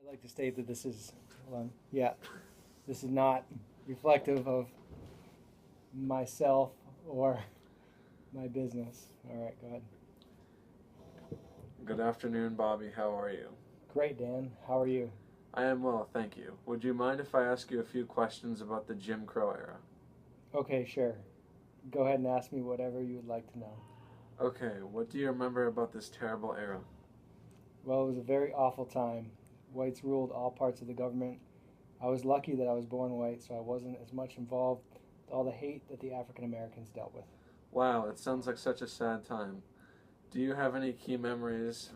like to state that this is, hold on, yeah, this is not reflective of myself or my business. All right, go ahead. Good afternoon, Bobby. How are you? Great, Dan. How are you? I am well, thank you. Would you mind if I ask you a few questions about the Jim Crow era? Okay, sure. Go ahead and ask me whatever you would like to know. Okay, what do you remember about this terrible era? Well, it was a very awful time. Whites ruled all parts of the government. I was lucky that I was born white, so I wasn't as much involved with all the hate that the African Americans dealt with. Wow, it sounds like such a sad time. Do you have any key memories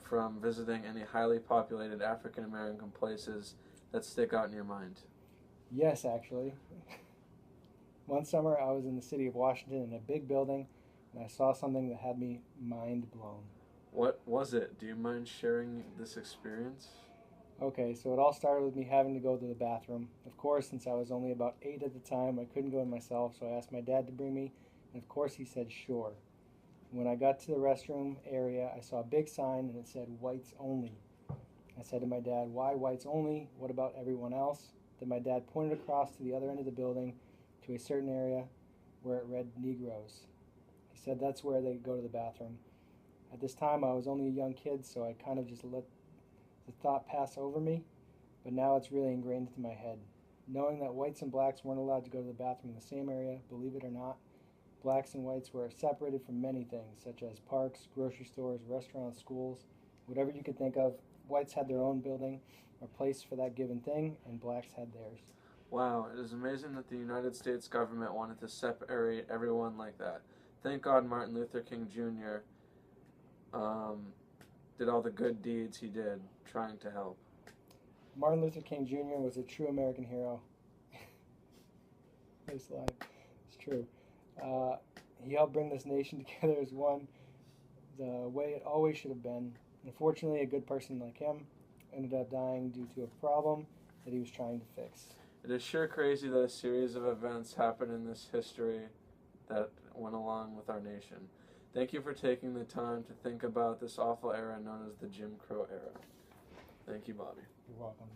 from visiting any highly populated African American places that stick out in your mind? Yes, actually. One summer, I was in the city of Washington in a big building, and I saw something that had me mind blown. What was it? Do you mind sharing this experience? Okay, so it all started with me having to go to the bathroom. Of course, since I was only about 8 at the time, I couldn't go in myself, so I asked my dad to bring me, and of course he said sure. When I got to the restroom area, I saw a big sign and it said whites only. I said to my dad, "Why whites only? What about everyone else?" Then my dad pointed across to the other end of the building to a certain area where it read Negroes. He said that's where they go to the bathroom. At this time, I was only a young kid, so I kind of just let the thought pass over me, but now it's really ingrained into my head. Knowing that whites and blacks weren't allowed to go to the bathroom in the same area, believe it or not, blacks and whites were separated from many things, such as parks, grocery stores, restaurants, schools, whatever you could think of. Whites had their own building or place for that given thing, and blacks had theirs. Wow, it is amazing that the United States government wanted to separate everyone like that. Thank God Martin Luther King Jr. Did all the good deeds he did trying to help. Martin Luther King Jr. was a true American hero. Nice line. It's true. Uh, he helped bring this nation together as one, the way it always should have been. Unfortunately, a good person like him ended up dying due to a problem that he was trying to fix. It is sure crazy that a series of events happened in this history that went along with our nation. Thank you for taking the time to think about this awful era known as the Jim Crow era. Thank you, Bobby. You're welcome.